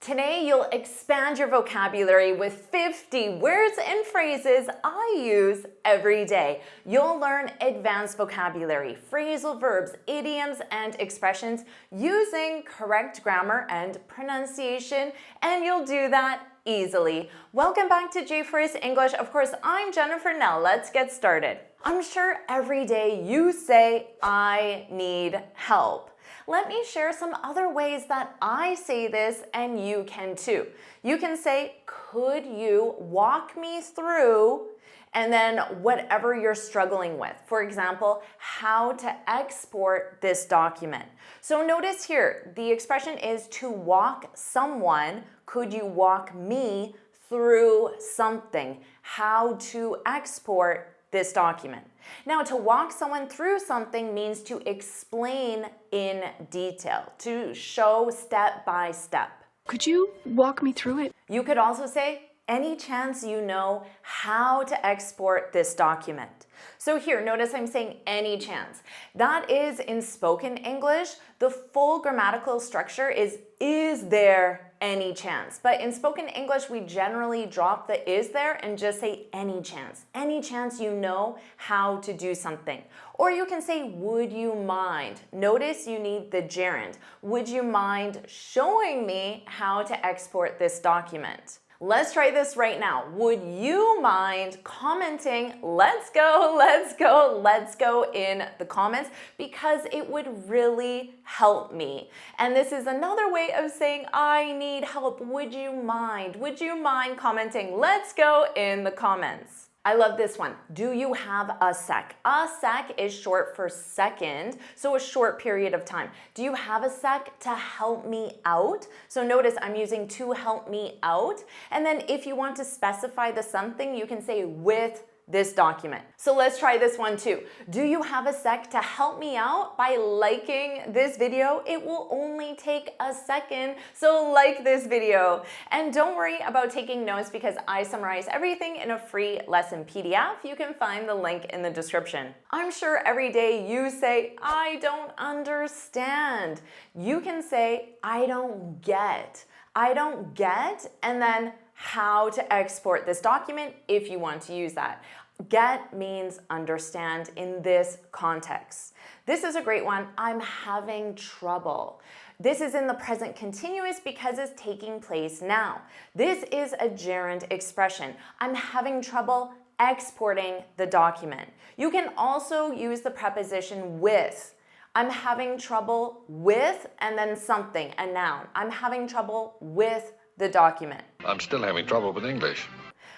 Today, you'll expand your vocabulary with 50 words and phrases I use every day. You'll learn advanced vocabulary, phrasal verbs, idioms, and expressions using correct grammar and pronunciation, and you'll do that easily. Welcome back to JForrest English. Of course, I'm Jennifer. Now let's get started. I'm sure every day you say, I need help. Let me share some other ways that I say this and you can too. You can say, could you walk me through, and then whatever you're struggling with. For example, how to export this document. So notice here, the expression is to walk someone. Could you walk me through something? How to export this document. Now, to walk someone through something means to explain in detail, to show step by step. Could you walk me through it? You could also say, any chance you know how to export this document. So here, notice I'm saying any chance. That is in spoken English. The full grammatical structure is there any chance? But in spoken English, we generally drop the is there and just say any chance. Any chance you know how to do something. Or you can say, would you mind? Notice you need the gerund. Would you mind showing me how to export this document? Let's try this right now. Would you mind commenting, let's go, let's go, let's go in the comments, because it would really help me. And this is another way of saying, I need help. Would you mind? Would you mind commenting? Let's go in the comments. I love this one. Do you have a sec? A sec is short for second, so a short period of time. Do you have a sec to help me out? So notice I'm using to help me out. And then if you want to specify the something, you can say with this document. So let's try this one too. Do you have a sec to help me out by liking this video? It will only take a second, so like this video. And don't worry about taking notes because I summarize everything in a free lesson PDF. You can find the link in the description. I'm sure every day you say, I don't understand. You can say, I don't get. I don't get, and then how to export this document if you want to use that. Get means understand in this context. This is a great one. I'm having trouble. This is in the present continuous because it's taking place now. This is a gerund expression. I'm having trouble exporting the document. You can also use the preposition with. I'm having trouble with, and then something, a noun. I'm having trouble with the document. I'm still having trouble with English.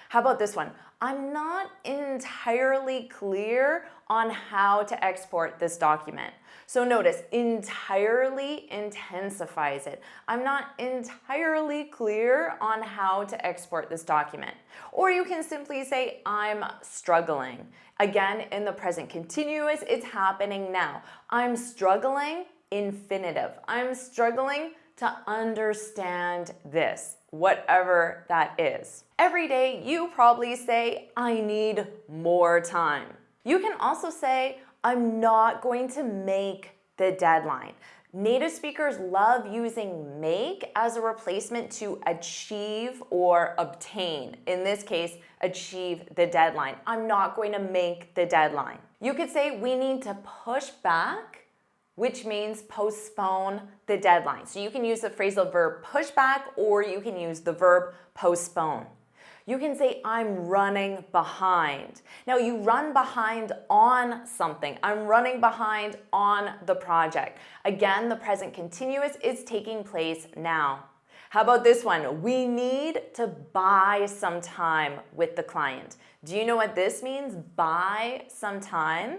How about this one? I'm not entirely clear on how to export this document. So notice, entirely intensifies it. I'm not entirely clear on how to export this document. Or you can simply say, I'm struggling. Again, in the present continuous, it's happening now. I'm struggling, infinitive. I'm struggling to understand this, whatever that is. Every day, you probably say, I need more time. You can also say, I'm not going to make the deadline. Native speakers love using make as a replacement to achieve or obtain. In this case, achieve the deadline. I'm not going to make the deadline. You could say, we need to push back, which means postpone the deadline. So you can use the phrasal verb push back, or you can use the verb postpone. You can say, I'm running behind. Now you run behind on something. I'm running behind on the project. Again, the present continuous is taking place now. How about this one? We need to buy some time with the client. Do you know what this means? Buy some time.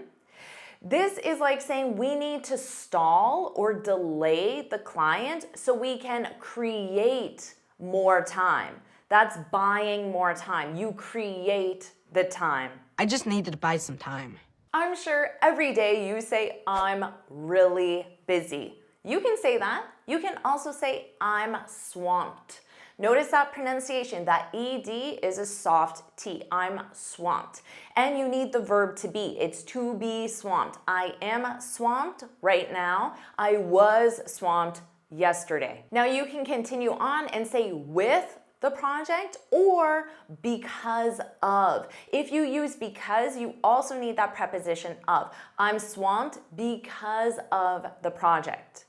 This is like saying we need to stall or delay the client so we can create more time. That's buying more time. You create the time. I just needed to buy some time. I'm sure every day you say, I'm really busy. You can say that. You can also say, I'm swamped. Notice that pronunciation, that ED is a soft T. I'm swamped. And you need the verb to be. It's to be swamped. I am swamped right now. I was swamped yesterday. Now you can continue on and say with the project or because of. If you use because, you also need that preposition of. I'm swamped because of the project.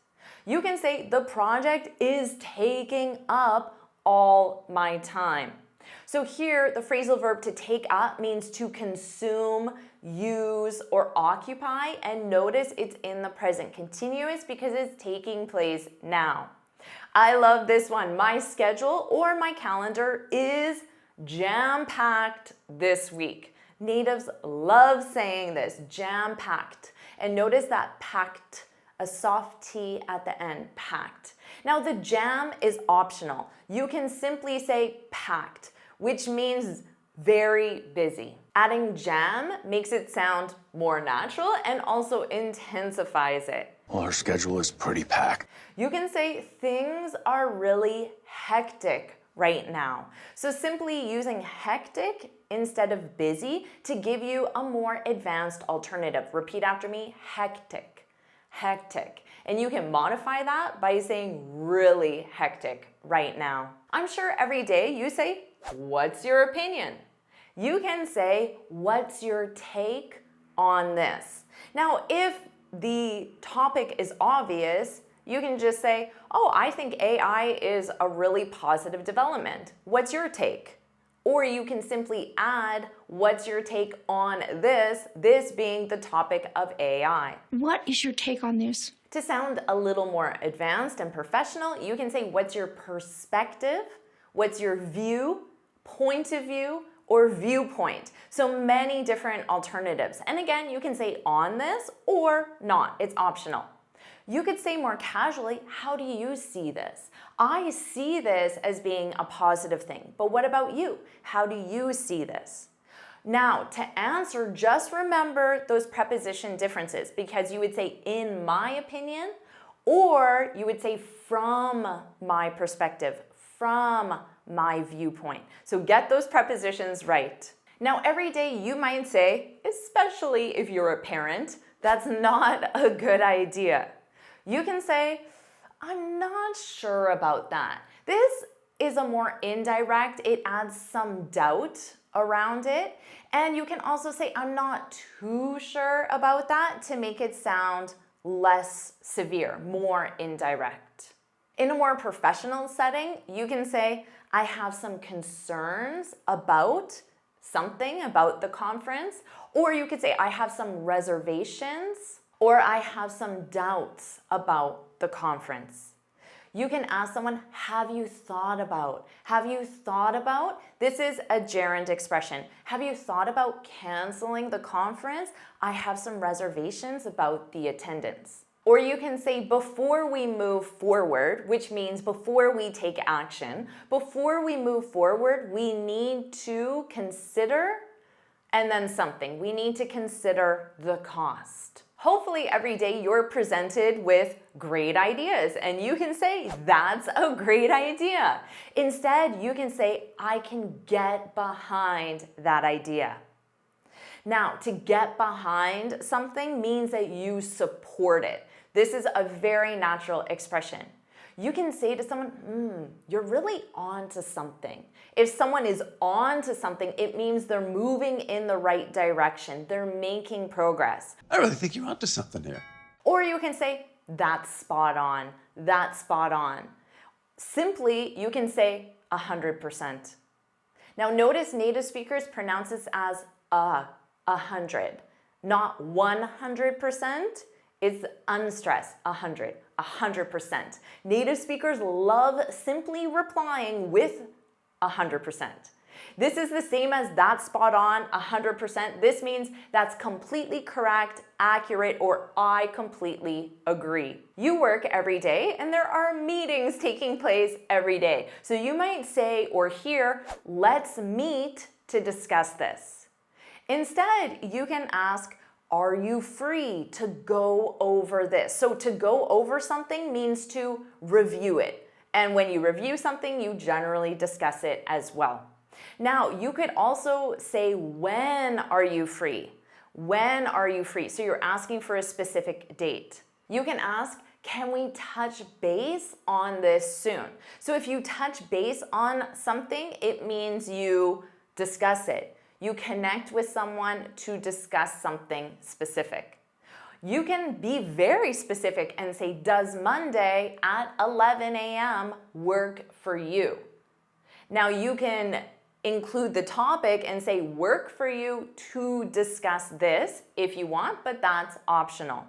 You can say the project is taking up all my time. So here, the phrasal verb to take up means to consume, use, or occupy, and notice it's in the present continuous because it's taking place now. I love this one. My schedule or my calendar is jam-packed this week. Natives love saying this, jam-packed. And notice that packed, a soft T at the end, packed. Now the jam is optional. You can simply say packed, which means very busy. Adding jam makes it sound more natural and also intensifies it. Well, our schedule is pretty packed. You can say things are really hectic right now. So simply using hectic instead of busy to give you a more advanced alternative. Repeat after me, hectic, hectic. And you can modify that by saying really hectic right now. I'm sure every day you say, what's your opinion? You can say, what's your take on this? Now, if the topic is obvious, you can just say, oh, I think AI is a really positive development. What's your take? Or you can simply add, what's your take on this being the topic of AI. What is your take on this? To sound a little more advanced and professional, you can say, what's your perspective? What's your view, point of view, or viewpoint? So many different alternatives. And again, you can say on this or not. It's optional. You could say more casually, how do you see this? I see this as being a positive thing, but what about you? How do you see this? Now, to answer, just remember those preposition differences because you would say in my opinion, or you would say from my perspective, from my viewpoint. So get those prepositions right. Now, every day you might say, especially if you're a parent, that's not a good idea. You can say, I'm not sure about that. This is a more indirect, it adds some doubt around it. And you can also say, I'm not too sure about that to make it sound less severe, more indirect. In a more professional setting, you can say, I have some concerns about something, about the conference, or you could say, I have some reservations, or I have some doubts about the conference. You can ask someone, have you thought about? Have you thought about? This is a gerund expression. Have you thought about canceling the conference? I have some reservations about the attendance. Or you can say before we move forward, which means before we take action, before we move forward, we need to consider, and then something. We need to consider the cost. Hopefully every day you're presented with great ideas and you can say, that's a great idea. Instead, you can say, I can get behind that idea. Now, to get behind something means that you support it. This is a very natural expression. You can say to someone, you're really on to something. If someone is on to something, it means they're moving in the right direction. They're making progress. I really think you're onto something here. Or you can say, that's spot on, that's spot on. Simply, you can say 100%. Now notice native speakers pronounce this as 100, not 100%. It's unstressed, 100%. Native speakers love simply replying with 100%. This is the same as that's spot on, 100%. This means that's completely correct, accurate, or I completely agree. You work every day and there are meetings taking place every day. So you might say or hear, let's meet to discuss this. Instead, you can ask, are you free to go over this? So to go over something means to review it. And when you review something, you generally discuss it as well. Now, you could also say, when are you free? When are you free? So you're asking for a specific date. You can ask, can we touch base on this soon? So if you touch base on something, it means you discuss it. You connect with someone to discuss something specific. You can be very specific and say, does Monday at 11 a.m. work for you? Now you can include the topic and say work for you to discuss this if you want, but that's optional.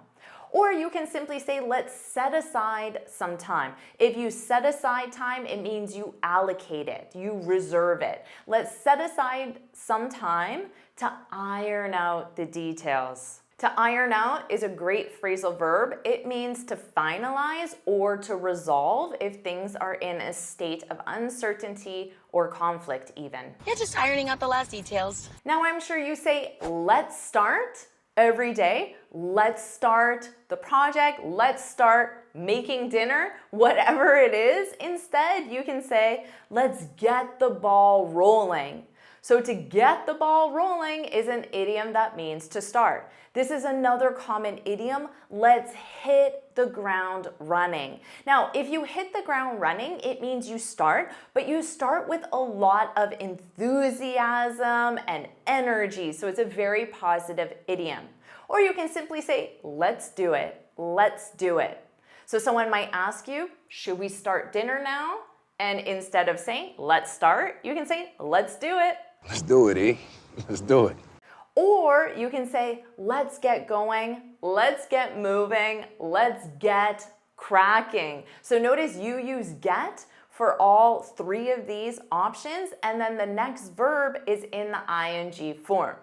Or you can simply say, let's set aside some time. If you set aside time, it means you allocate it, you reserve it. Let's set aside some time to iron out the details. To iron out is a great phrasal verb. It means to finalize or to resolve if things are in a state of uncertainty or conflict even. Yeah, just ironing out the last details. Now I'm sure you say, let's start every day. Let's start the project. Let's start making dinner, whatever it is. Instead, you can say, let's get the ball rolling. So to get the ball rolling is an idiom that means to start. This is another common idiom, let's hit the ground running. Now, if you hit the ground running, it means you start, but you start with a lot of enthusiasm and energy. So it's a very positive idiom. Or you can simply say, let's do it. Let's do it. So someone might ask you, should we start dinner now? And instead of saying, let's start, you can say, let's do it. Let's do it, E. Let's do it. Or you can say, let's get going, let's get moving, let's get cracking. So notice you use get for all three of these options, and then the next verb is in the ing form.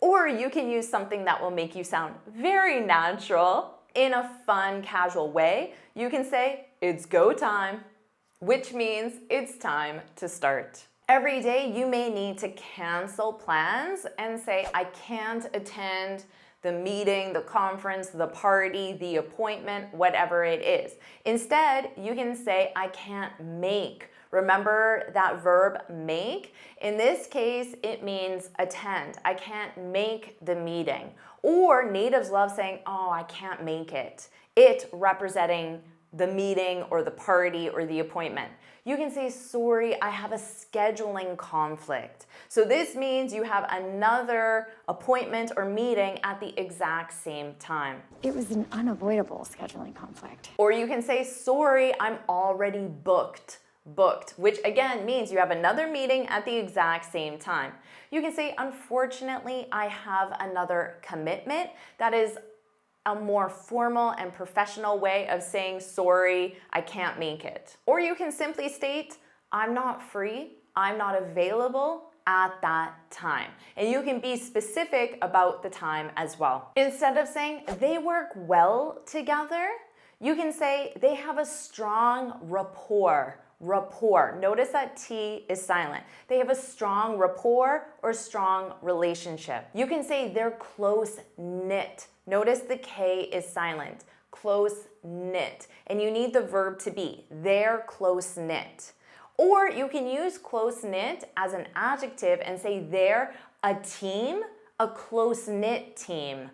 Or you can use something that will make you sound very natural in a fun, casual way. You can say, it's go time, which means it's time to start. Every day you may need to cancel plans and say, I can't attend the meeting, the conference, the party, the appointment, whatever it is. Instead, you can say, I can't make. Remember that verb make? In this case, it means attend. I can't make the meeting. Or natives love saying, oh, I can't make it. It representing the meeting or the party or the appointment. You can say, sorry, I have a scheduling conflict. So this means you have another appointment or meeting at the exact same time. It was an unavoidable scheduling conflict. Or you can say, sorry, I'm already booked, which again means you have another meeting at the exact same time. You can say, unfortunately, I have another commitment. That is a more formal and professional way of saying, sorry, I can't make it. Or you can simply state, I'm not free, I'm not available at that time. And you can be specific about the time as well. Instead of saying they work well together, you can say they have a strong rapport. Notice that T is silent. They have a strong rapport or strong relationship. You can say they're close-knit. Notice the K is silent. Close-knit. And you need the verb to be. They're close-knit. Or you can use close-knit as an adjective and say they're a team, a close-knit team.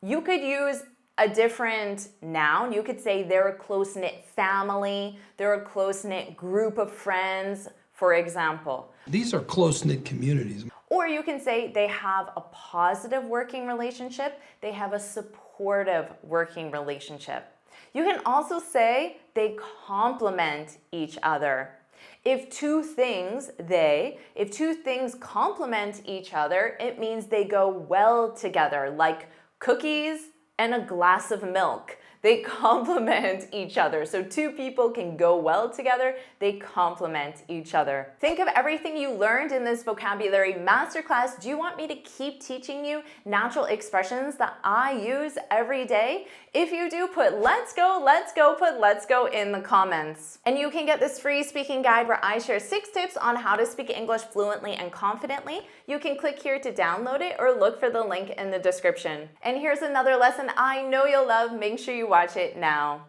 You could use a different noun. You could say they're a close-knit family, they're a close-knit group of friends, for example. These are close-knit communities. Or you can say they have a positive working relationship, they have a supportive working relationship. You can also say they complement each other. If two things complement each other, it means they go well together, like cookies and a glass of milk. They complement each other. So two people can go well together. They complement each other. Think of everything you learned in this vocabulary masterclass. Do you want me to keep teaching you natural expressions that I use every day? If you do, put let's go, put let's go in the comments. And you can get this free speaking guide where I share 6 tips on how to speak English fluently and confidently. You can click here to download it or look for the link in the description. And here's another lesson I know you'll love. Make sure you watch it now.